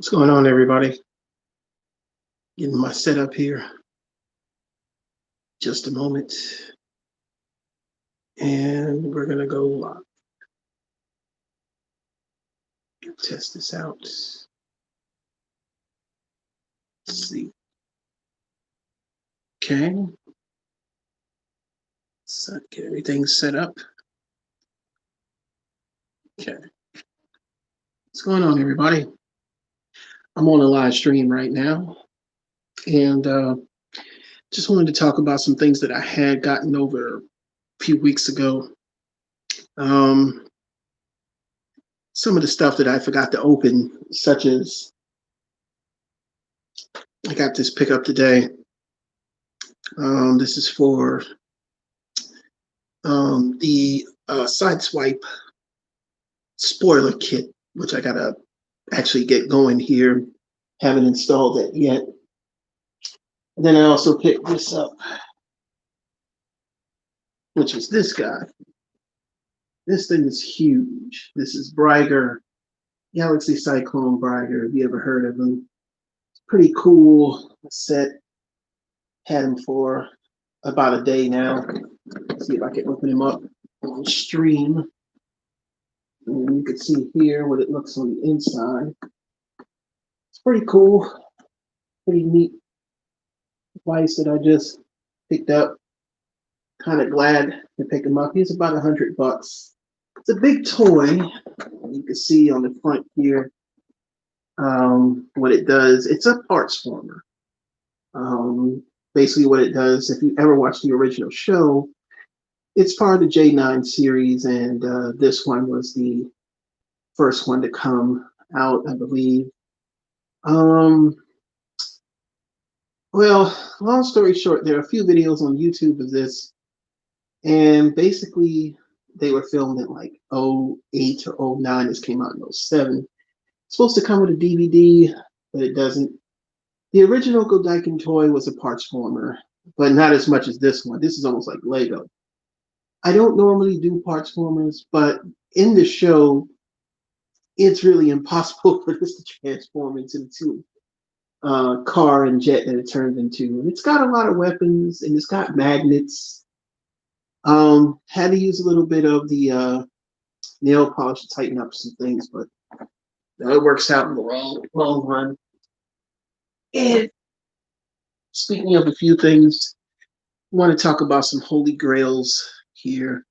What's going on, everybody? Getting my setup here. Just a moment. And we're going to go live. Test this out. Let's see. Okay. So get everything set up. Okay. What's going on, everybody? I'm on a live stream right now. And just wanted to talk about some things that I had gotten over a few weeks ago. Some of the stuff that I forgot to open, such as I got this pickup today. This is for the Sideswipe spoiler kit, which I gotta actually get going here. Haven't installed it yet. And then I also picked this up, which is this guy. This thing is huge. This is Braiger, Galaxy Cyclone Braiger. Have you ever heard of him? It's pretty cool set. Had him for about a day now. Let's see if I can open him up on stream. And you can see here what it looks on the inside. It's pretty cool, pretty neat device that I just picked up. Kind of glad to pick him up. He's about $100. It's a big toy. You can see on the front here what it does. It's a parts former. Basically what it does, if you ever watched the original show, it's part of the J9 series, and this one was the first one to come out, I believe. Well, long story short, there are a few videos on YouTube of this, and basically they were filmed in like 08 or 09. This came out in 07. It's supposed to come with a DVD, but it doesn't. The original Godaiken toy was a parts former, but not as much as this one. This is almost like Lego. I don't normally do parts formers, but in the show, it's really impossible for this to transform into the two car and jet that it turns into. And it's got a lot of weapons, and it's got magnets. Had to use a little bit of the nail polish to tighten up some things, but it works out in the long run. And speaking of a few things, I want to talk about some holy grails here.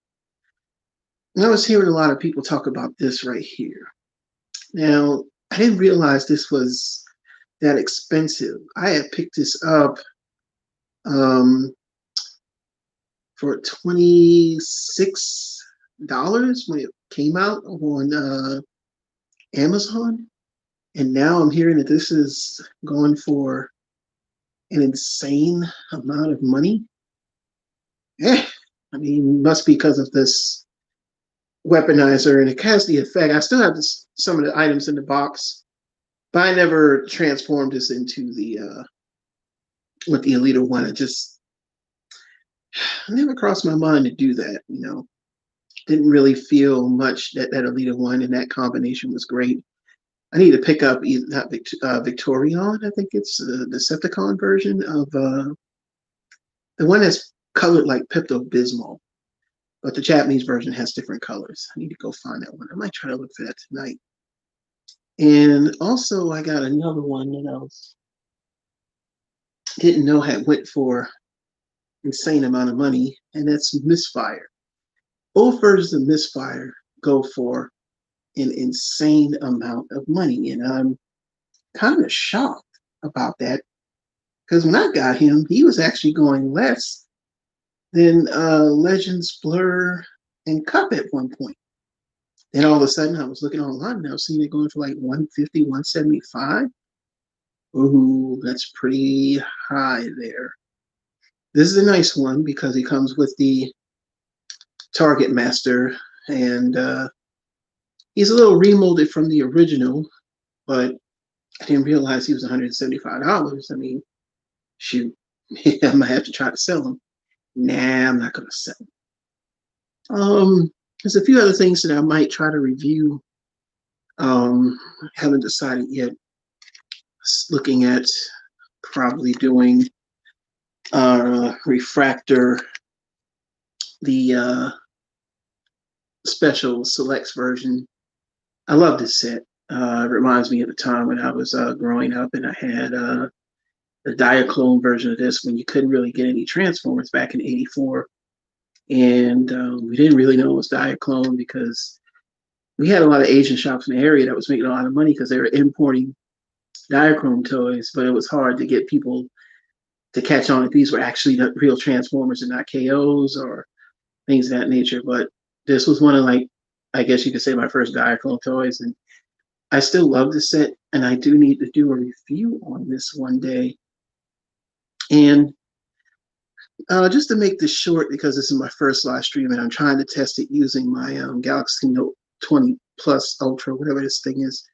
And I was hearing a lot of people talk about this right here. Now, I didn't realize this was that expensive. I had picked this up for $26 when it came out on Amazon. And now I'm hearing that this is going for an insane amount of money. I mean, must be because of this weaponizer, and it has the effect. I still have some of the items in the box, but I never transformed this into the with the Elita one. It just never crossed my mind to do that. Didn't really feel much that Elita one and that combination was great. I need to pick up that Victorion. I think it's the Decepticon version of the one that's colored like Pepto Bismol, but the Japanese version has different colors. I need to go find that one. I might try to look for that tonight. And also, I got another one that I didn't know had went for insane amount of money, and that's Misfire. Both versions of Misfire go for an insane amount of money, and I'm kind of shocked about that, because when I got him, he was actually going less than Legends, Blur, and Cup at one point. Then all of a sudden, I was looking online and I was seeing it going for like 150, 175. Ooh, that's pretty high there. This is a nice one because he comes with the Target Master, and he's a little remolded from the original, but I didn't realize he was $175. I mean, shoot, I might have to try to sell him. Nah, I'm not going to sell him. There's a few other things that I might try to review. Haven't decided yet. looking at probably doing refractor, the special selects version. I love this set. It reminds me of the time when I was growing up and I had the Diaclone version of this when you couldn't really get any Transformers back in '84. And we didn't really know it was Diaclone because we had a lot of Asian shops in the area that was making a lot of money because they were importing Diachrome toys, but it was hard to get people to catch on that these were actually the real Transformers and not KOs or things of that nature. But this was one of, like, I guess you could say, my first Diaclone toys, and I still love the set, and I do need to do a review on this one day. And just to make this short, because this is my first live stream, and I'm trying to test it using my Galaxy Note 20 Plus Ultra, whatever this thing is.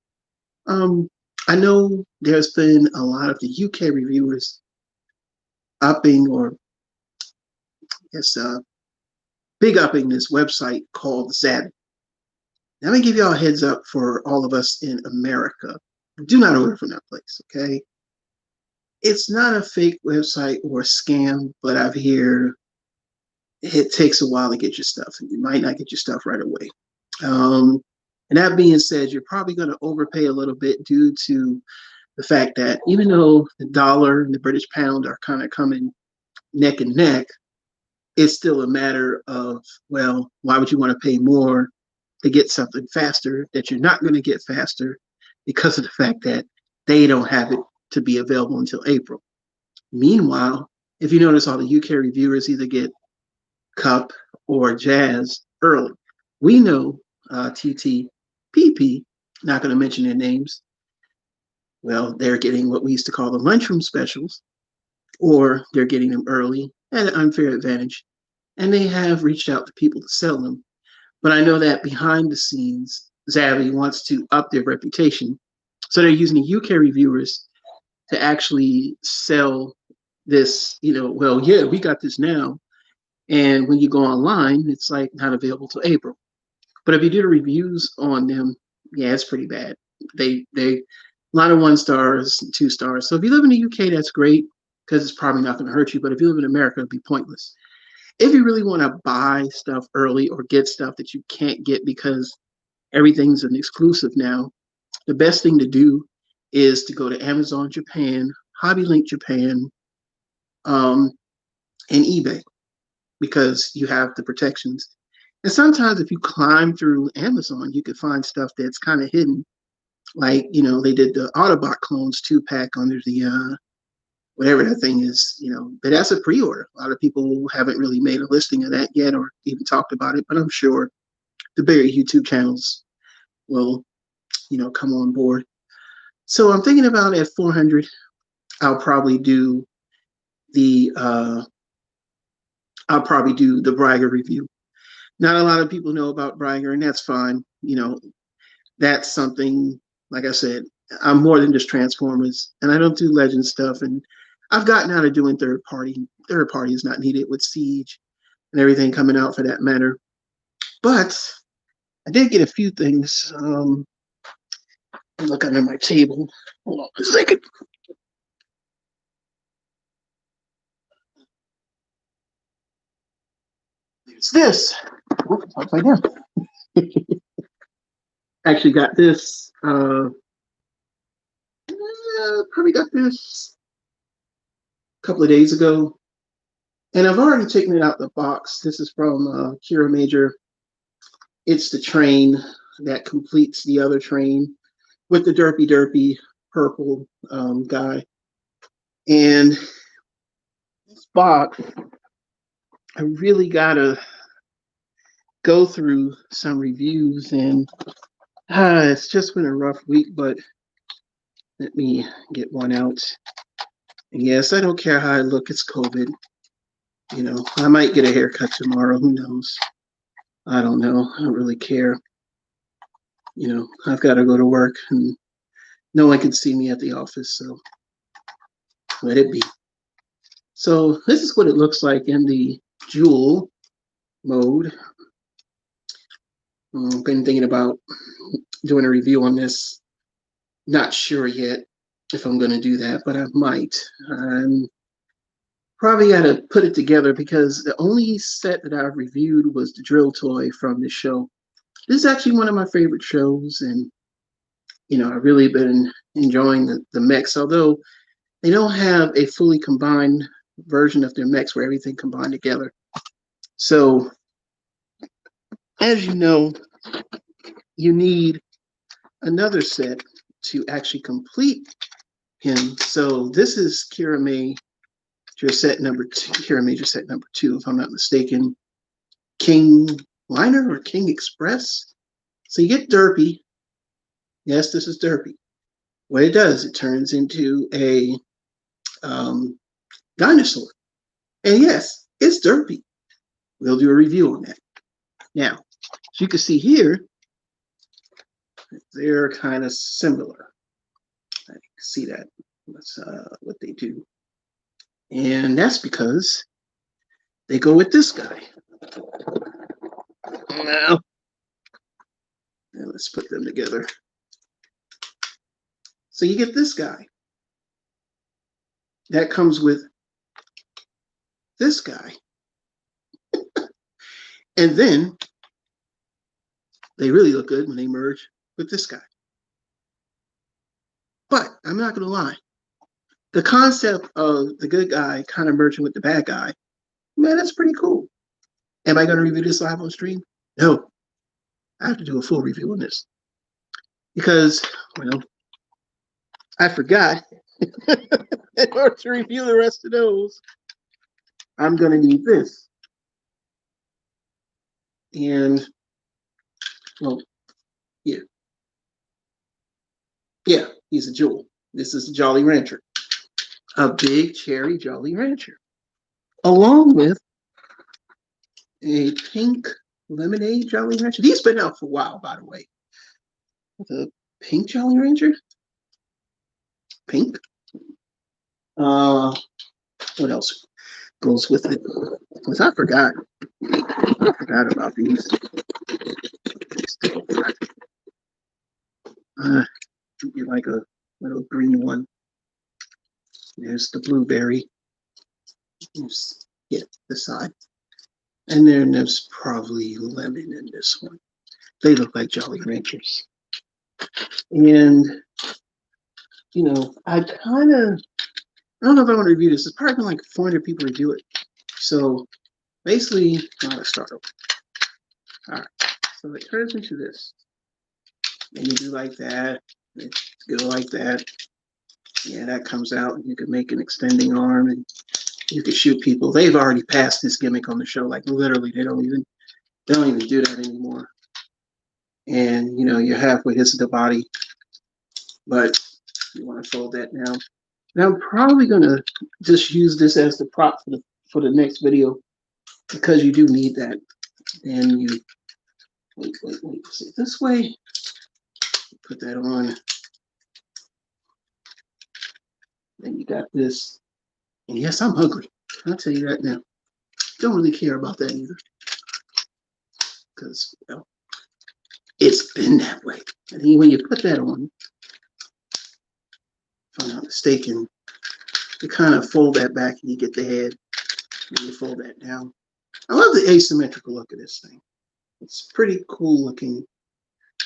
I know there's been a lot of the UK reviewers upping, or yes, big upping this website called Zavvi. Let me give y'all a heads up for all of us in America. Do not order from that place, okay? It's not a fake website or a scam, but I've heard it takes a while to get your stuff, and you might not get your stuff right away. And that being said, you're probably going to overpay a little bit due to the fact that even though the dollar and the British pound are kind of coming neck and neck, it's still a matter of, well, why would you want to pay more to get something faster that you're not going to get faster because of the fact that they don't have it to be available until April. Meanwhile, if you notice, all the UK reviewers either get Cup or Jazz early. We know TTPP, not going to mention their names, well, they're getting what we used to call the lunchroom specials, or they're getting them early at an unfair advantage, and they have reached out to people to sell them. But I know that behind the scenes, Zavvi wants to up their reputation, so they're using the UK reviewers to actually sell this, well, yeah, we got this now. And when you go online, it's like not available till April. But if you do the reviews on them, yeah, it's pretty bad. They a lot of 1 stars, 2 stars. So if you live in the UK, that's great because it's probably not going to hurt you. But if you live in America, it'd be pointless. If you really want to buy stuff early or get stuff that you can't get because everything's an exclusive now, the best thing to do is to go to Amazon Japan, Hobby Link Japan, and eBay, because you have the protections. And sometimes if you climb through Amazon, you could find stuff that's kind of hidden. Like, they did the Autobot clones 2-pack under the whatever that thing is, but that's a pre-order. A lot of people haven't really made a listing of that yet or even talked about it, but I'm sure the bigger YouTube channels will, come on board. So I'm thinking about at 400, I'll probably do the Bragger review. Not a lot of people know about Bragger, and that's fine. That's something, like I said, I'm more than just Transformers, and I don't do Legend stuff, and I've gotten out of doing third party. Third party is not needed with Siege and everything coming out for that matter. But I did get a few things. Look under my table. Hold on a second. It's this. Oh, it's upside down. Actually got this. Probably got this a couple of days ago. And I've already taken it out the box. This is from Kira Major. It's the train that completes the other train with the derpy purple guy. And this box, I really gotta go through some reviews, and it's just been a rough week, but let me get one out. And yes, I don't care how I look, it's COVID. I might get a haircut tomorrow, who knows? I don't know, I don't really care. I've got to go to work, and no one can see me at the office, so let it be. So this is what it looks like in the jewel mode. I've been thinking about doing a review on this. Not sure yet. if I'm going to do that, but I might. I'm probably got to put it together because the only set that I've reviewed was the drill toy from the show. This is actually one of my favorite shows, and I've really been enjoying the mechs, although they don't have a fully combined version of their mechs where everything combined together. So, as you know, you need another set to actually complete him. So this is Kira Major set number two. Kira Major set number 2, if I'm not mistaken. King Liner or King Express. So you get Derpy. Yes, this is Derpy. What it does, it turns into a dinosaur. And yes, it's Derpy. We'll do a review on that. Now, as you can see here, they're kind of similar. I can see that. That's what they do. And that's because they go with this guy. Now, let's put them together. So you get this guy. That comes with this guy. And then they really look good when they merge with this guy. But I'm not going to lie. The concept of the good guy kind of merging with the bad guy, man, that's pretty cool. Am I going to review this live on stream? No. I have to do a full review on this. Because, well, I forgot. In order to review the rest of those, I'm going to need this. And, well, yeah. Yeah, he's a jewel. This is a Jolly Rancher. A big cherry Jolly Rancher. Along with a pink lemonade Jolly Rancher. These been out for a while, by the way. The pink Jolly Rancher? Pink? What else goes with it? Because I forgot. I forgot about these. Get like a little green one. There's the blueberry. Yeah, this side. And then there's probably lemon in this one. They look like Jolly Ranchers. And, I don't know if I want to review this. It's probably been like 400 people review it. So basically, let's start over. All right. So it turns into this. And you do like that. Go like that. Yeah, that comes out. And you can make an extending arm and you can shoot people. They've already passed this gimmick on the show. Like literally, they don't even do that anymore. And you're halfway. This is the body. But you want to fold that now. Now I'm probably gonna just use this as the prop for the next video because you do need that. And you wait. See this way. Put that on. Then you got this. And yes, I'm hungry. I'll tell you that now. Don't really care about that either. Because it's been that way. And then when you put that on, if I'm not mistaken, you kind of fold that back and you get the head. And you fold that down. I love the asymmetrical look of this thing. It's pretty cool looking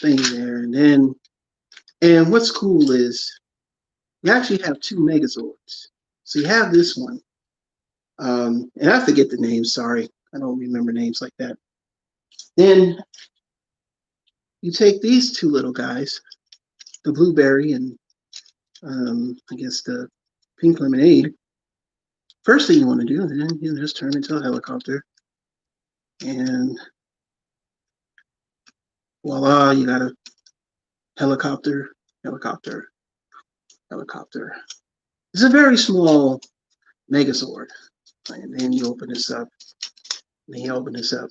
thing there. And what's cool is you actually have 2 Megazords. So you have this one. And I forget the names, sorry. I don't remember names like that. Then you take these 2 little guys, the blueberry and I guess the pink lemonade. First thing you want to do, then you just turn into a helicopter. And voila, you got a helicopter. It's a very small Megazord. And then you open this up. Then you open this up.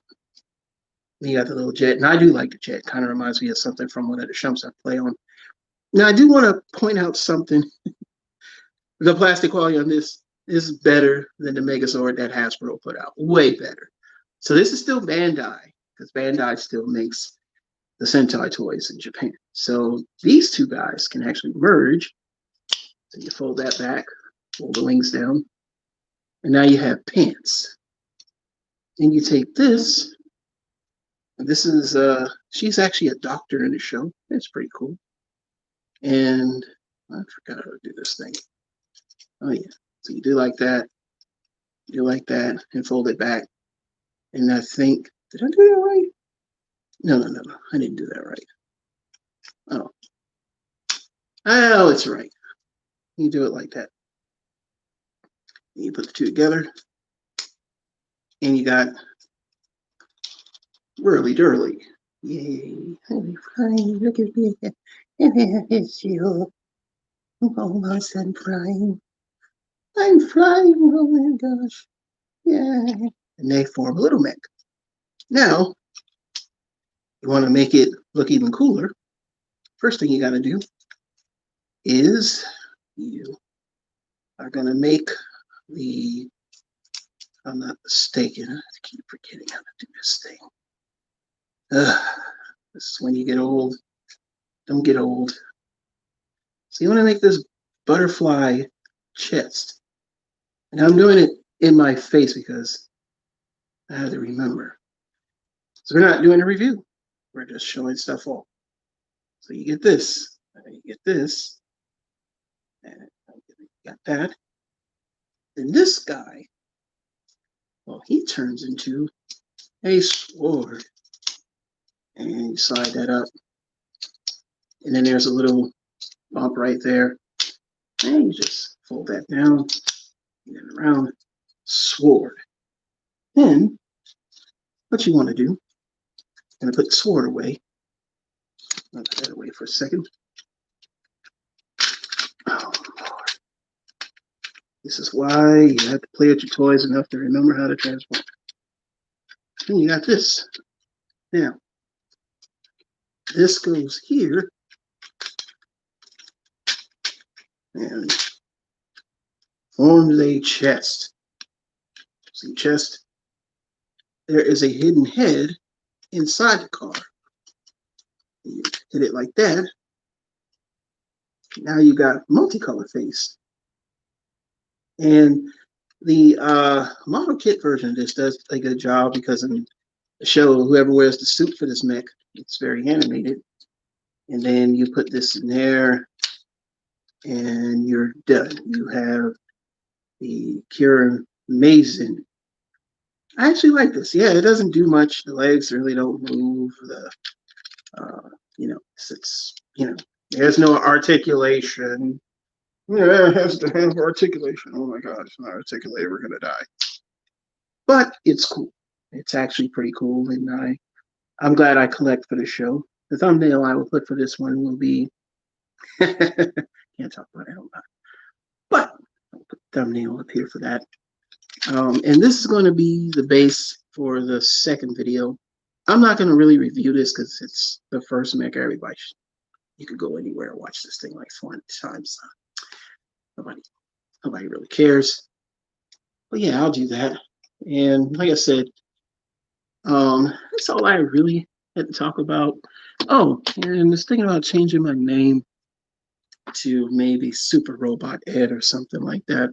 Then you got the little jet. And I do like the jet. Kind of reminds me of something from one of the shumps I play on. Now, I do want to point out something. The plastic quality on this is better than the Megazord that Hasbro put out. Way better. So this is still Bandai, because Bandai still makes the Sentai toys in Japan. So these 2 guys can actually merge So you fold that back, fold the wings down, and now you have pants. And you take this, and this is she's actually a doctor in the show. It's pretty cool. And I forgot how to do this thing. Oh yeah. So you do like that, and fold it back. And I think, did I do that right? No. I didn't do that right. Oh, it's right. You do it like that. You put the two together, and you got whirly durly. Yay! I'm flying. Look at me. It's you. Almost I'm flying. I'm flying. Oh my gosh! Yeah. And they form a little mech. Now, you want to make it look even cooler. First thing you got to do is you are going to make the. I'm not mistaken. I keep forgetting how to do this thing. This is when you get old. Don't get old. So you want to make this butterfly chest. And I'm doing it in my face because I had to remember. So we're not doing a review. We're just showing stuff off. So you get this. You get this. And you got that. Then this guy, well, he turns into a sword. And you slide that up. And then there's a little bump right there. And you just fold that down. And then around. Sword. Then what you want to do, I'm going to put the sword away. I'll put that away for a second. Oh, Lord. This is why you have to play with your toys enough to remember how to transform. And you got this. Now, this goes here. And forms a chest. See, chest. There is a hidden head inside the car. You hit it like that. Now you got multicolor face. And the model kit version of this does a good job because in the show, whoever wears the suit for this mech, it's very animated. And then you put this in there and you're done. You have the Cure Mason. I actually like this. Yeah, it doesn't do much. The legs really don't move. There's no articulation. Yeah, it has to have articulation. Oh my God, it's not articulated. We're gonna die. But it's cool. It's actually pretty cool, and I'm glad I collect for the show. The thumbnail I will put for this one will be can't talk about it, but I'll put the thumbnail up here for that. And this is going to be the base for the second video. I'm not going to really review this because it's the first mech. Everybody, you could go anywhere and watch this thing like 400 times. Nobody really cares. But yeah, I'll do that. And like I said, that's all I really had to talk about. Oh, and I was thinking about changing my name to maybe Super Robot Ed or something like that.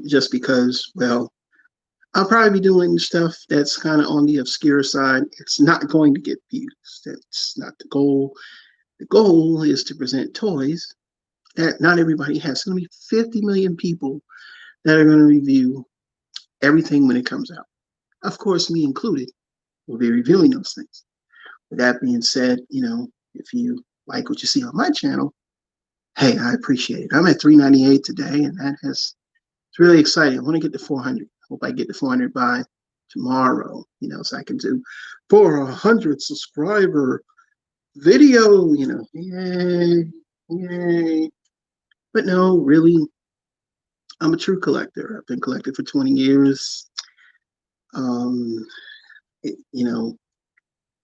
Just because, well, I'll probably be doing stuff that's kind of on the obscure side. It's not going to get views. That's not the goal. The goal is to present toys that not everybody has. It's going to be 50 million people that are going to review everything when it comes out. Of course, me included, will be reviewing those things. With that being said, if you like what you see on my channel, hey, I appreciate it. I'm at 398 today, and it's really exciting. I want to get to 400. Hope I get to 400 by tomorrow, so I can do 400 subscriber video, yay, yay. But no, really, I'm a true collector. I've been collecting for 20 years. And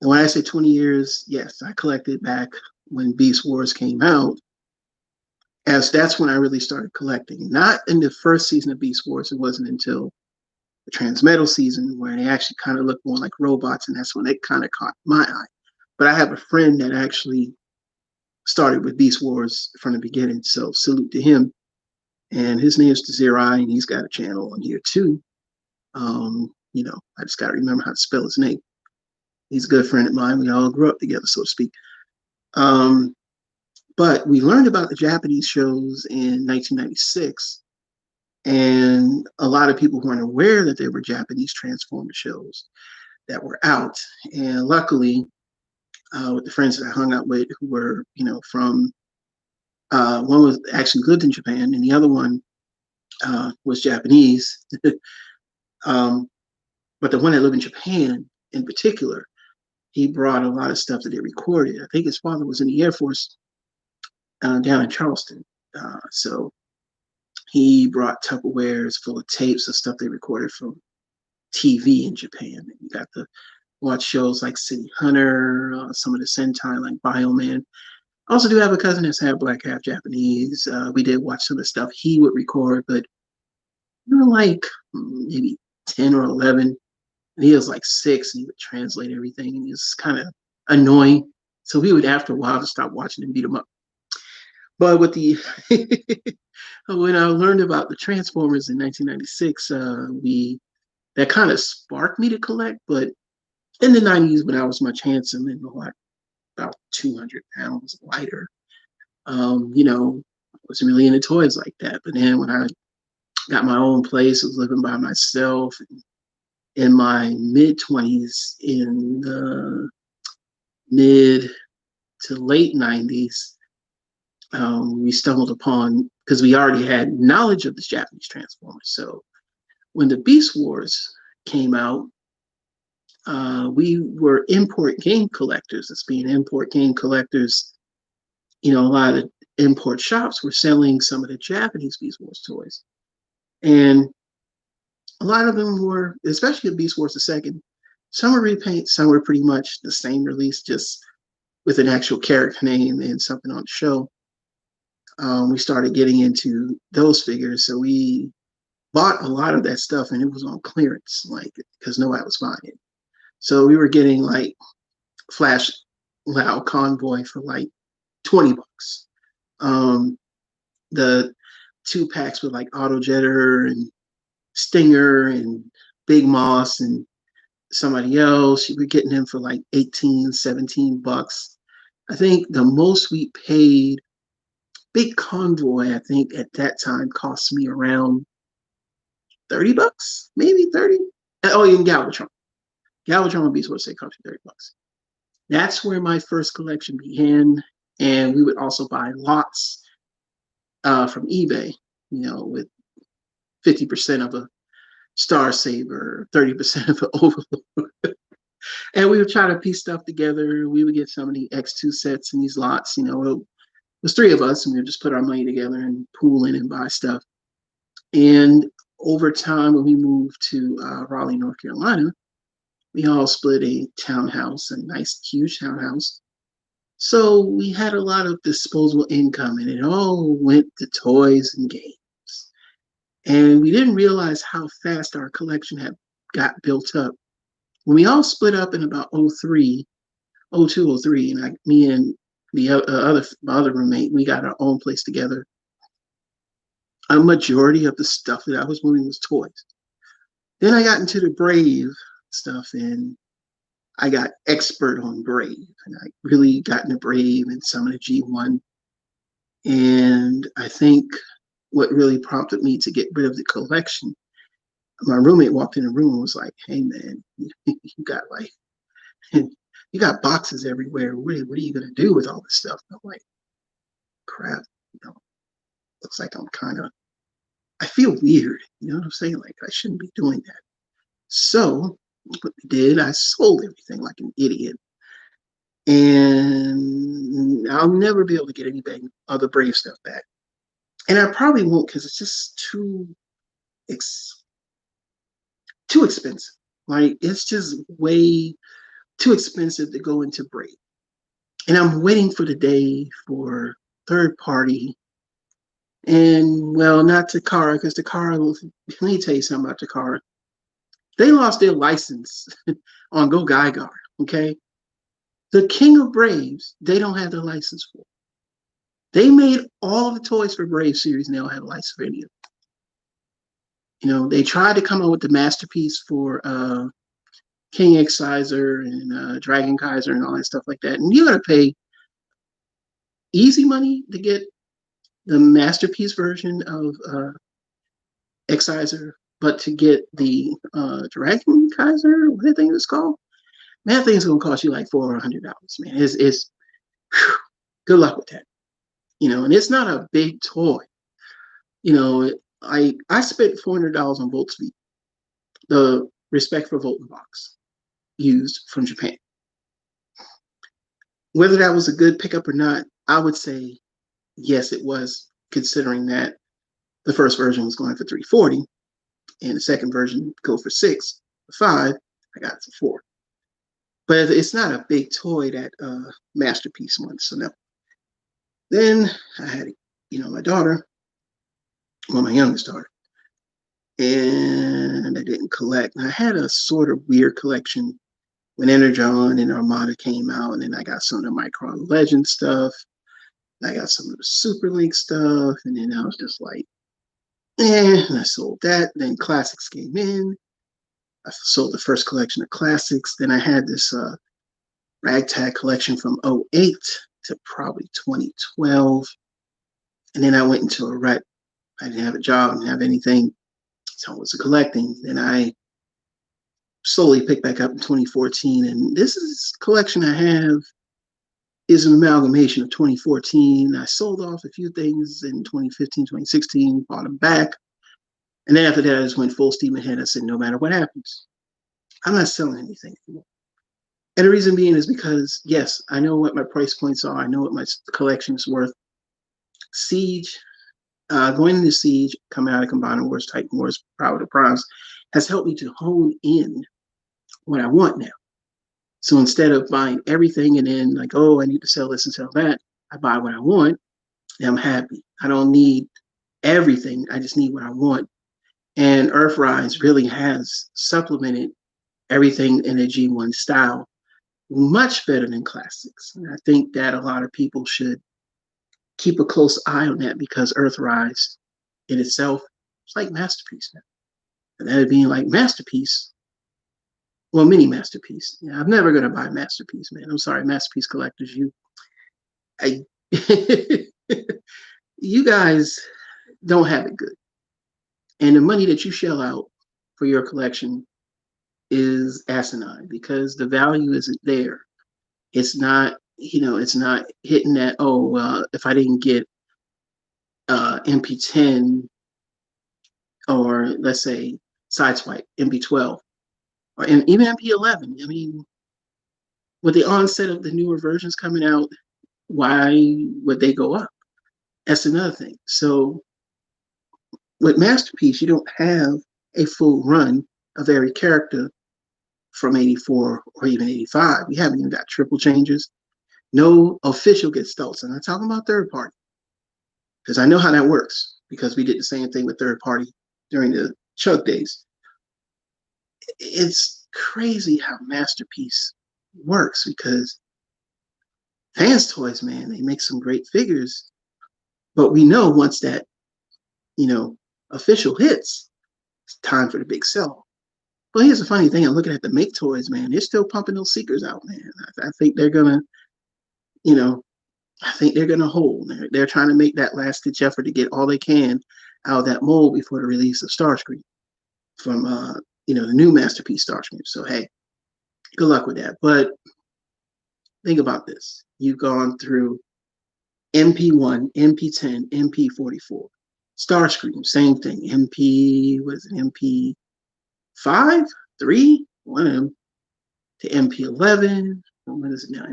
when I say 20 years, yes, I collected back when Beast Wars came out, as that's when I really started collecting. Not in the first season of Beast Wars. It wasn't until the Transmetal season where they actually kind of looked more like robots, and that's when they kind of caught my eye. But I have a friend that actually started with Beast Wars from the beginning. So salute to him. And his name's Zerai, and he's got a channel on here too. I just got to remember how to spell his name. He's a good friend of mine. We all grew up together, so to speak. Um, but we learned about the Japanese shows in 1996, and a lot of people weren't aware that there were Japanese Transformer shows that were out. And luckily, with the friends that I hung out with who were, from one was actually lived in Japan, and the other one was Japanese. um, but the one that lived in Japan in particular, he brought a lot of stuff that they recorded. I think his father was in the Air Force down in Charleston. So he brought Tupperwares full of tapes of stuff they recorded from TV in Japan. And you got to watch shows like City Hunter, some of the Sentai like Bioman. I also do have a cousin that's half black, half Japanese. We did watch some of the stuff he would record, but like maybe 10 or 11. And he was like 6, and he would translate everything, and he was kind of annoying. So we would, after a while, just stop watching and beat him up. But with the when I learned about the Transformers in 1996, that kind of sparked me to collect. But in the 90s, when I was much handsome and like about 200 pounds lighter, I wasn't really into toys like that. But then when I got my own place, I was living by myself. And in my mid-20s, in the mid to late 90s, we stumbled upon, because we already had knowledge of this Japanese Transformers. So when the Beast Wars came out, we were import game collectors. As being import game collectors, a lot of import shops were selling some of the Japanese Beast Wars toys. And a lot of them were, especially the Beast Wars the second, some were repaint, some were pretty much the same release, just with an actual character name and something on the show. We started getting into those figures. So we bought a lot of that stuff, and it was on clearance, like, because nobody was buying it. So we were getting like Flash Loud Convoy for like $20. The 2-packs with like Auto Jetter and Stinger and Big Moss and somebody else, you were getting them for like 18, $17. I think the most we paid, Big Convoy, I think at that time cost me around $30, maybe 30. Oh, even Galvatron. Galvatron and Beast Wars say cost me $30. That's where my first collection began. And we would also buy lots from eBay, with 50% of a Star Saber, 30% of an Overlord. And we would try to piece stuff together. We would get some of the X2 sets in these lots. It was 3 of us, and we would just put our money together and pool in and buy stuff. And over time, when we moved to Raleigh, North Carolina, we all split a townhouse, a nice, huge townhouse. So we had a lot of disposable income, and it all went to toys and games. And we didn't realize how fast our collection had got built up. When we all split up in about 03, 02, 03, and me and my other roommate, we got our own place together. A majority of the stuff that I was moving was toys. Then I got into the Brave stuff, and I got expert on Brave, and I really got into Brave and some of the G1. And I think what really prompted me to get rid of the collection, my roommate walked in the room and was like, "Hey man, you got like, you got boxes everywhere. What are you gonna do with all this stuff?" And I'm like, "Crap, looks like I feel weird. You know what I'm saying? Like, I shouldn't be doing that." So what we did, I sold everything like an idiot. And I'll never be able to get anything other Brave stuff back. And I probably won't, because it's just too expensive. Like, it's just way too expensive to go into Brave. And I'm waiting for the day for third party. And well, not Takara, because Takara, let me tell you something about Takara. They lost their license on Go Gaigar, okay? The King of Braves, they don't have their license for. They made all the toys for Brave series and they all had a license for any of them. They tried to come up with the masterpiece for King Exciser and Dragon Kaiser and all that stuff like that. And you got to pay easy money to get the masterpiece version of Exciser, but to get the Dragon Kaiser, what do you think it's called? Man, that thing's gonna cost you like $400, man. It's whew, good luck with that. And it's not a big toy. I spent $400 on Volt Speed, the Respect for Volt box used from Japan. Whether that was a good pickup or not, I would say yes, it was, considering that the first version was going for $340 and the second version go for $6, $5. I got it for $4. But it's not a big toy, that masterpiece one. So no. Then I had, my daughter, well, my youngest daughter, and I didn't collect. I had a sort of weird collection when Energon and Armada came out, and then I got some of the Micron Legend stuff. I got some of the Super Link stuff, and then I was just like, and I sold that. Then Classics came in. I sold the first collection of Classics. Then I had this ragtag collection from 2008 to probably 2012. And then I went into a rut. I didn't have a job, didn't have anything. So I was collecting. Then I slowly picked back up in 2014. And this is collection I have is an amalgamation of 2014. I sold off a few things in 2015, 2016, bought them back. And then after that, I just went full steam ahead. I said, no matter what happens, I'm not selling anything anymore. And the reason being is because, yes, I know what my price points are. I know what my collection is worth. Siege, going into Siege, coming out of Combiner Wars, Titan Wars, Power to Primes, has helped me to hone in what I want now. So instead of buying everything and then like, oh, I need to sell this and sell that, I buy what I want and I'm happy. I don't need everything. I just need what I want. And Earthrise really has supplemented everything in a G1 style much better than Classics. And I think that a lot of people should keep a close eye on that, because Earthrise in itself is like Masterpiece now. And that being like Masterpiece, well, mini Masterpiece. Yeah, I'm never gonna buy Masterpiece, man. I'm sorry, Masterpiece collectors. You guys don't have it good. And the money that you shell out for your collection is asinine, because the value isn't there. It's not, it's not hitting that, if I didn't get MP10, or let's say Sideswipe, MP12, or even MP11. I mean, with the onset of the newer versions coming out, why would they go up? That's another thing. So with Masterpiece, you don't have a full run of every character from 84 or even 85. We haven't even got triple changes. No official gets stults. And I'm talking about third party, because I know how that works, because we did the same thing with third party during the Chug days. It's crazy how Masterpiece works, because Fans Toys, man, they make some great figures. But we know once that, official hits, it's time for the big sell. But here's the funny thing. I'm looking at the Make Toys, man. They're still pumping those Seekers out, man. I think they're going to, I think they're going to hold. They're trying to make that last ditch effort to get all they can out of that mold before the release of Starscream from, the new Masterpiece Starscream. So, hey, good luck with that. But think about this. You've gone through MP1, MP10, MP44. Starscream, same thing. MP5, 3, one of them, to MP11. What is it now?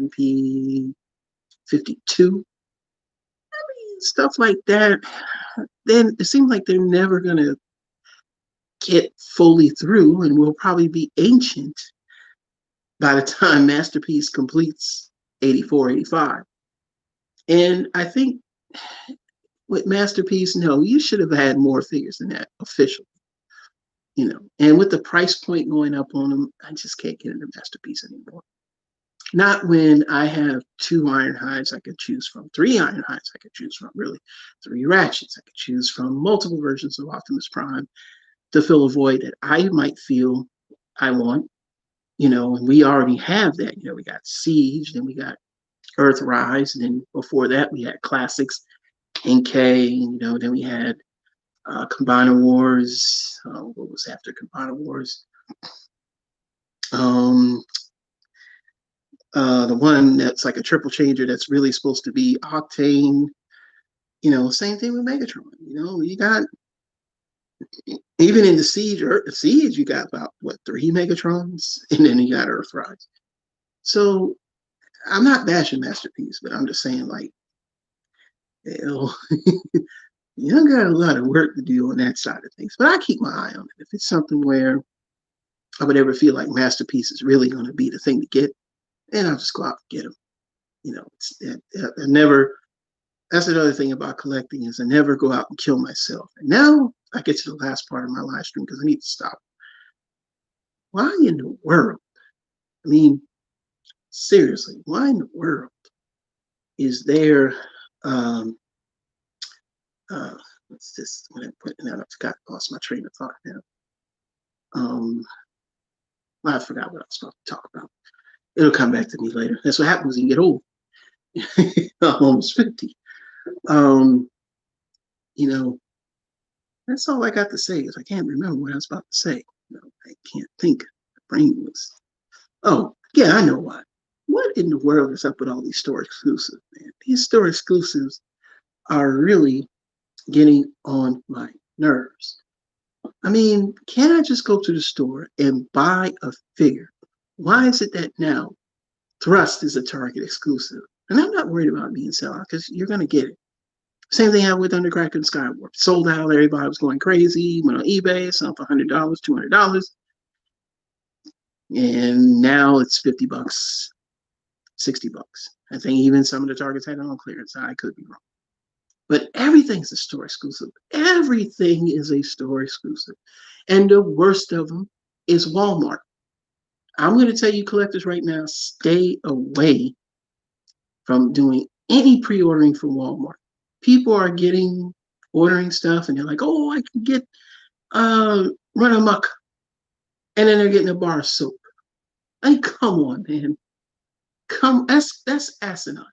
MP52. Stuff like that. Then it seems like they're never going to get fully through, and will probably be ancient by the time Masterpiece completes 84, 85. And I think with Masterpiece, no, you should have had more figures than that officially. And with the price point going up on them, I just can't get into Masterpiece anymore. Not when I have 2 Ironhides I could choose from, 3 Ironhides I could choose from, really, 3 Ratchets I could choose from, multiple versions of Optimus Prime to fill a void that I might feel I want, and we already have that. We got Siege, then we got Earthrise, and then before that we had Classics, NK, then we had Combiner Wars. What was after Combiner Wars? Um, the one that's like a triple changer that's really supposed to be Octane. Same thing with Megatron. You got, even in the Siege, you got about what, 3 Megatrons, and then you got Earthrise. So I'm not bashing Masterpiece, but I'm just saying, like, you you got a lot of work to do on that side of things. But I keep my eye on it. If it's something where I would ever feel like Masterpiece is really going to be the thing to get, then I'll just go out and get them. I never. That's another thing about collecting, is I never go out and kill myself. And now I get to the last part of my live stream because I need to stop. Why in the world? I mean, seriously, why in the world is there? Um, what's this? When I'm putting that, I forgot. Lost my train of thought now. I forgot what I was about to talk about. It'll come back to me later. That's what happens when you get old. I'm almost 50. Um, you know, that's all I got to say, is I can't remember what I was about to say. I can't think. My brain was. Oh, yeah, I know why. What in the world is up with all these store exclusives, man? These store exclusives are really getting on my nerves. I mean, can I just go to the store and buy a figure? Why is it that now Thrust is a Target exclusive? And I'm not worried about being sell out, because you're going to get it. Same thing happened with Undercracker and Skywarp. Sold out, everybody was going crazy, went on eBay, sold for $100, $200. And now it's $50, $60. I think even some of the Targets had it on clearance. I could be wrong. But everything's a store exclusive. Everything is a store exclusive. And the worst of them is Walmart. I'm going to tell you, collectors, right now, stay away from doing any pre-ordering from Walmart. People are ordering stuff, and they're like, oh, I can get Run Amok. And then they're getting a bar of soap. Like, come on, man. That's asinine.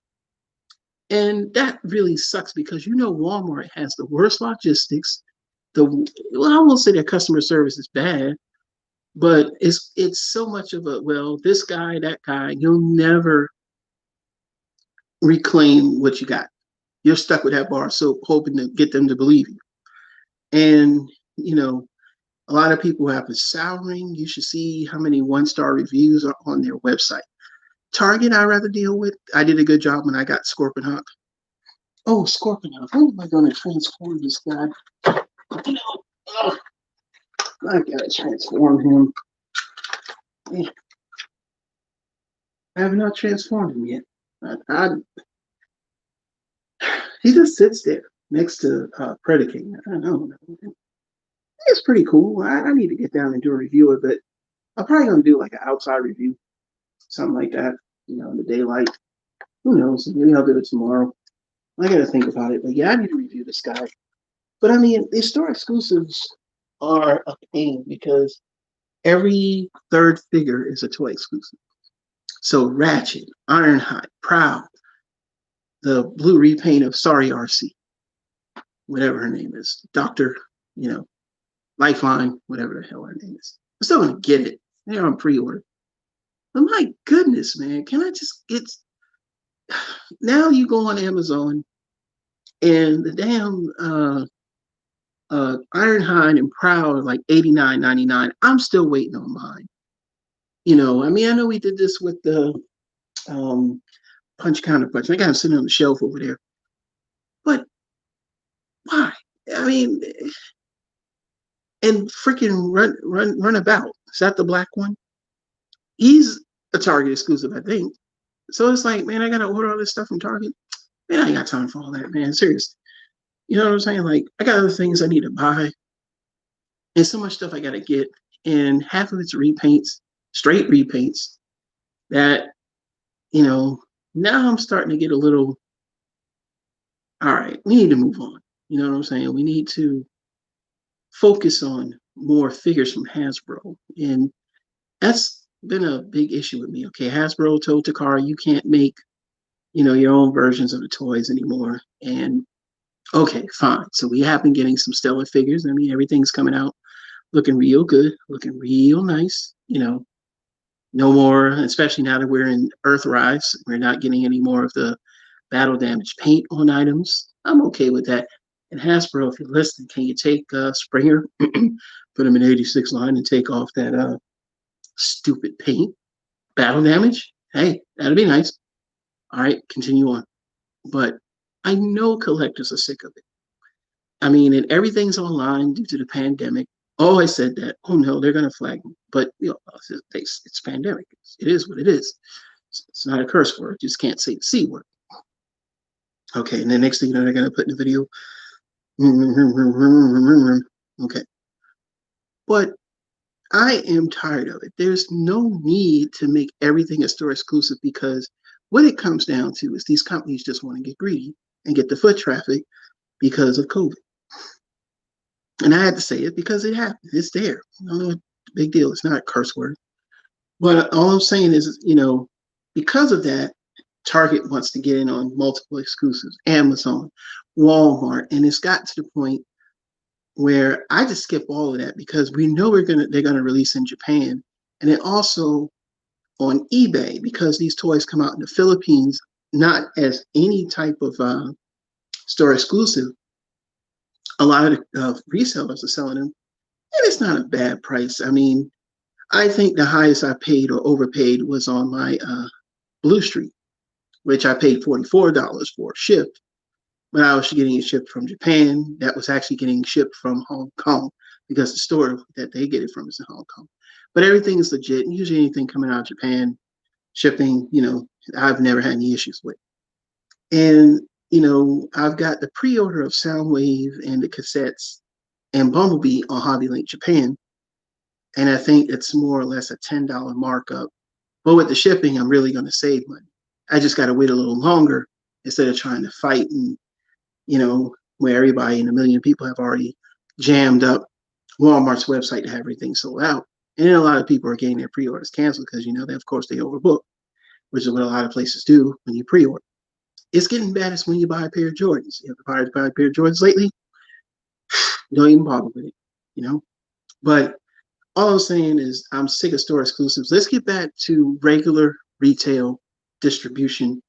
And that really sucks, because Walmart has the worst logistics. I won't say their customer service is bad, but it's so much of a, well, this guy, that guy, you'll never reclaim what you got. You're stuck with that bar of soap, hoping to get them to believe you. And a lot of people have been souring. You should see how many 1-star reviews are on their website. Target, I'd rather deal with. I did a good job when I got Scorpion Hawk. Oh, Scorpion Hawk. How am I going to transform this guy? I gotta transform him. I have not transformed him yet. He just sits there next to Predicate. I don't know. It's pretty cool. I need to get down and do a review of it. I'm probably gonna do like an outside review, something like that. In the daylight. Who knows? Maybe I'll do it tomorrow. I gotta think about it. But yeah, I need to review this guy. But I mean, the store exclusives are a pain, because every third figure is a toy exclusive. So Ratchet, Ironhide, Proud, the blue repaint of Sorry RC, whatever her name is, Doctor, Lifeline, whatever the hell her name is. I'm still gonna get it. They're on pre-order. But my goodness, man, can I just get? Now you go on Amazon, and the damn Ironhide and Proud are like $89.99. I'm still waiting on mine. I mean, I know we did this with the Punch Counter Punch. I got him sitting on the shelf over there. But why? I mean, and freaking Runabout. Is that the black one? He's a Target exclusive, I think. So it's like, man, I gotta order all this stuff from Target. Man, I ain't got time for all that, man. Seriously. You know what I'm saying? Like, I got other things I need to buy. And so much stuff I gotta get. And half of it's repaints, straight repaints, that you know, now I'm starting to get a little, all right, we need to move on. You know what I'm saying? We need to focus on more figures from Hasbro. And that's been a big issue with me. Okay, Hasbro told Takara you can't make, your own versions of the toys anymore. And okay, fine. So we have been getting some stellar figures. I mean, everything's coming out looking real good, looking real nice. No more, especially now that we're in Earthrise, we're not getting any more of the battle damage paint on items. I'm okay with that. And Hasbro, if you're listening, can you take Springer, put him in 86 line, and take off that stupid paint? Battle damage? Hey, that'd be nice. All right, continue on. But I know collectors are sick of it. I mean, and everything's online due to the pandemic. Oh, I said that. Oh no, they're gonna flag me. But it's pandemic. It is what it is. It's not a curse word. You just can't say the C word. Okay, and the next thing you know, they're gonna put in the video. Okay, but I am tired of it. There's no need to make everything a store exclusive because what it comes down to is these companies just want to get greedy and get the foot traffic because of COVID. And I had to say it because it happened. It's there. Big deal. It's not a curse word. But all I'm saying is, because of that, Target wants to get in on multiple exclusives, Amazon, Walmart, and it's got to the point where I just skip all of that because we know they're gonna release in Japan, and then also on eBay because these toys come out in the Philippines not as any type of store exclusive. A lot of the resellers are selling them, and it's not a bad price. I mean, I think the highest I paid or overpaid was on my Blue Street, which I paid $44 for shipped. When I was getting it shipped from Japan, that was actually getting shipped from Hong Kong because the store that they get it from is in Hong Kong. But everything is legit. Usually anything coming out of Japan, shipping, I've never had any issues with. And, I've got the pre-order of Soundwave and the cassettes and Bumblebee on HobbyLink Japan. And I think it's more or less a $10 markup. But with the shipping, I'm really going to save money. I just got to wait a little longer instead of trying to fight and, where everybody and a million people have already jammed up Walmart's website to have everything sold out. And then a lot of people are getting their pre-orders canceled because, of course, they overbook, which is what a lot of places do when you pre-order. It's getting bad as when you buy a pair of Jordans. You have to buy a pair of Jordans lately? Don't even bother with it, But all I'm saying is I'm sick of store exclusives. Let's get back to regular retail distribution.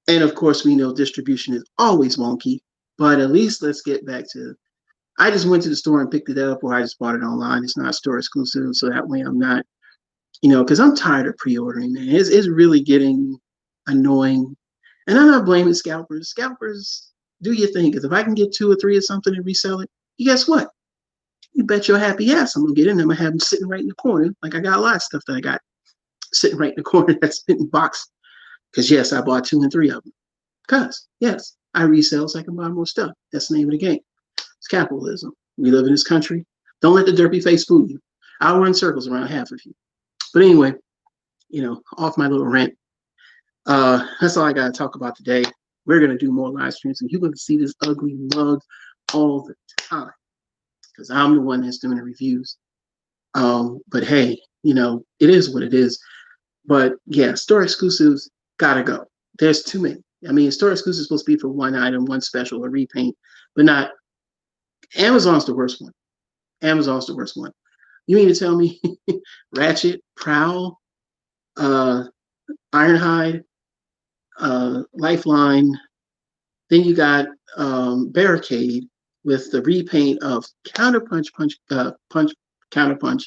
And of course, we know distribution is always wonky, but at least let's get back to, I just went to the store and picked it up, or I just bought it online. It's not store exclusive. So that way I'm not, because I'm tired of pre-ordering, man. It's really getting annoying. And I'm not blaming scalpers. Scalpers, do your thing. Because if I can get 2 or 3 or something and resell it, guess what? You bet your happy ass I'm going to get in them and have them sitting right in the corner. Like I got a lot of stuff that I got sitting right in the corner that's in the box. Because yes, I bought 2 and 3 of them. Because, yes, I resell so I can buy more stuff. That's the name of the game. It's capitalism. We live in this country. Don't let the derpy face fool you. I'll run circles around half of you. But anyway, off my little rant. That's all I got to talk about today. We're going to do more live streams, and you're going to see this ugly mug all the time because I'm the one that's doing the reviews. But hey, it is what it is. But yeah, store exclusives gotta go. There's too many. I mean, store exclusive is supposed to be for one item, one special, or repaint, but not. Amazon's the worst one. Amazon's the worst one. You mean to tell me Ratchet, Prowl, Ironhide, Lifeline, then you got Barricade with the repaint of Counterpunch, Counterpunch,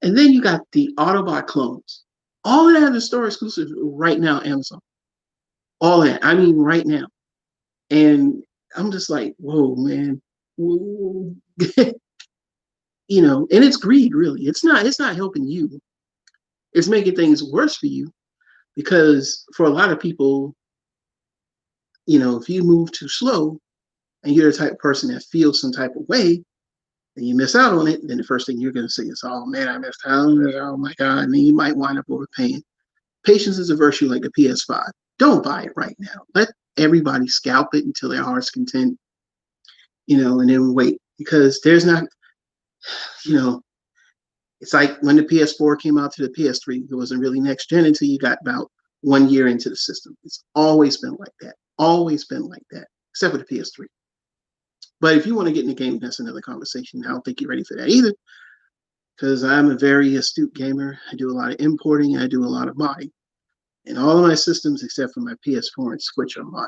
and then you got the Autobot clones. All of that is store exclusive right now, Amazon. All of that. I mean, right now. And I'm just like, whoa, man. And it's greed, really. It's not helping you. It's making things worse for you because for a lot of people, if you move too slow and you're the type of person that feels some type of way and you miss out on it, then the first thing you're going to say is, oh man, I missed out on it. Oh my God. And then you might wind up overpaying. Patience is a virtue like the PS5. Don't buy it right now. Let everybody scalp it until their heart's content, and then wait, because there's not, you know, it's like when the PS4 came out to the PS3, it wasn't really next gen until you got about 1 year into the system. It's always been like that. Always been like that, except for the PS3. But if you want to get in the game, that's another conversation. I don't think you're ready for that either, because I'm a very astute gamer. I do a lot of importing. I do a lot of modding. And all of my systems, except for my PS4 and Switch, are modded.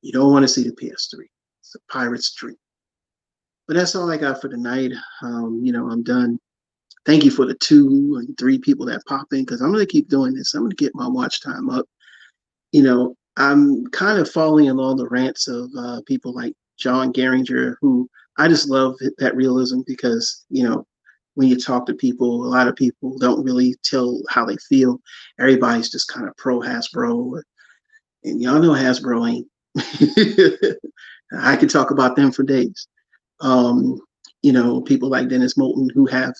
You don't want to see the PS3. It's a pirate's dream. But that's all I got for tonight. I'm done. Thank you for the 2 and 3 people that pop in, because I'm going to keep doing this. I'm going to get my watch time up. I'm kind of following along the rants of people like John Garinger, who I just love that realism, because, when you talk to people, a lot of people don't really tell how they feel. Everybody's just kind of pro Hasbro. And y'all know Hasbro ain't. I could talk about them for days. People like Dennis Moulton, who have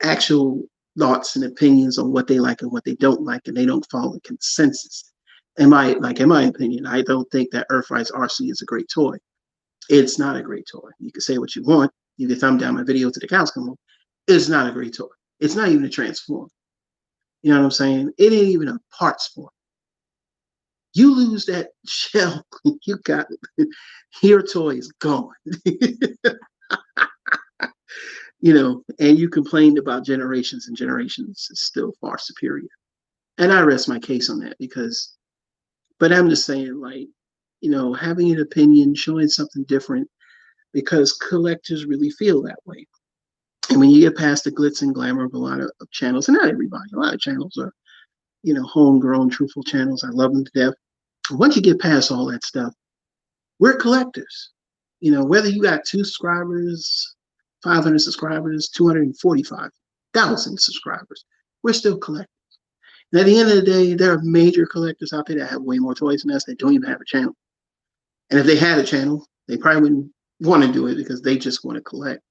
actual thoughts and opinions on what they like and what they don't like, and they don't follow consensus. In my opinion, I don't think that Earthrise RC is a great toy. It's not a great toy. You can say what you want. You can thumb down my video to the cows come home. It's not a great toy. It's not even a transform. You know what I'm saying? It ain't even a parts form. You lose that shell, you got it. Your toy is gone. And you complained about generations, and generations is still far superior. And I rest my case on that, but I'm just saying, like, having an opinion, showing something different, because collectors really feel that way. And when you get past the glitz and glamour of a lot of channels, and not everybody, a lot of channels are, homegrown, truthful channels. I love them to death. Once you get past all that stuff, we're collectors. Whether you got 2 subscribers, 500 subscribers, 245,000 subscribers, we're still collectors. And at the end of the day, there are major collectors out there that have way more toys than us that don't even have a channel. And if they had a channel, they probably wouldn't want to do it, because they just want to collect.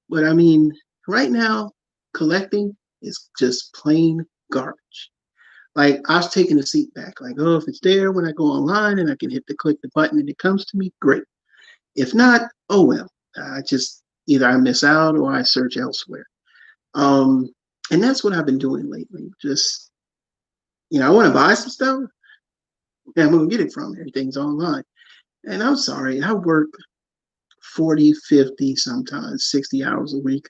But I mean, right now, collecting is just plain garbage. Like, I was taking a seat back. Like, oh, if it's there when I go online and I can click the button and it comes to me, great. If not, oh well. Either I miss out or I search elsewhere. And that's what I've been doing lately. Just, I want to buy some stuff. And I'm going to get it from. Everything's online. And I'm sorry, I work 40, 50, sometimes 60 hours a week.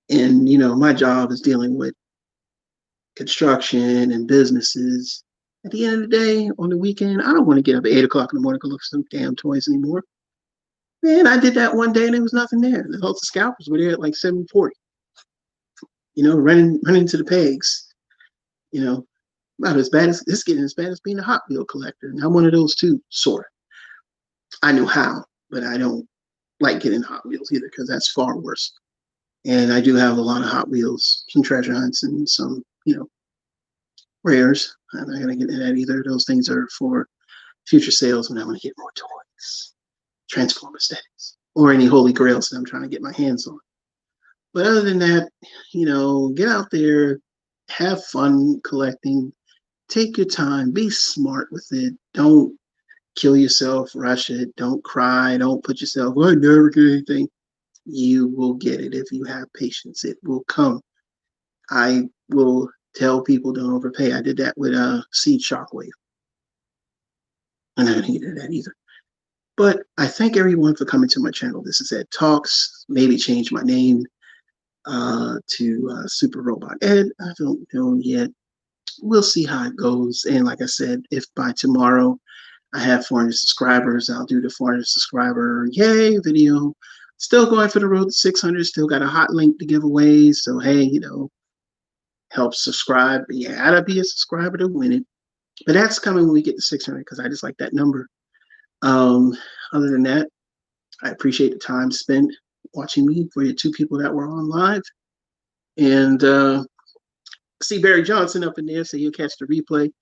And, my job is dealing with construction and businesses. At the end of the day, on the weekend, I don't want to get up at 8 o'clock in the morning to look for some damn toys anymore. Man, I did that one day and there was nothing there. The whole scalpers were there at like 7:40. Running to the pegs. About as bad as it's getting as bad as being a Hot Wheel collector. And I'm one of those too, sort of. I know how, but I don't like getting Hot Wheels either, because that's far worse. And I do have a lot of Hot Wheels, some treasure hunts, and some, rares. I'm not going to get into that either. Those things are for future sales when I want to get more toys, Transformer aesthetics, or any holy grails that I'm trying to get my hands on. But other than that, get out there, have fun collecting, take your time, be smart with it. Don't kill yourself, rush it, don't cry, don't put yourself, I never get anything. You will get it if you have patience. It will come. I will tell people don't overpay. I did that with Seed Shockwave. And I didn't get that either. But I thank everyone for coming to my channel. This is Ed Talks. Maybe change my name to Super Robot Ed. I don't know yet. We'll see how it goes. And like I said, if by tomorrow I have 400 subscribers, I'll do the 400 subscriber yay video. Still going for the road to 600. Still got a hot link to give away. So, hey, help subscribe. You gotta be a subscriber to win it. But that's coming when we get to 600, because I just like that number. Other than that, I appreciate the time spent watching me for your 2 people that were on live. And see Barry Johnson up in there, so you'll catch the replay.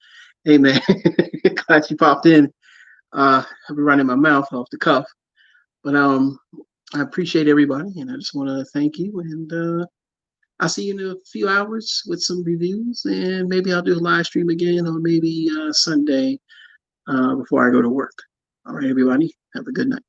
Hey, man, glad you popped in. I've been running my mouth off the cuff. But I appreciate everybody, and I just want to thank you. And I'll see you in a few hours with some reviews, and maybe I'll do a live stream again, or maybe Sunday before I go to work. All right, everybody, have a good night.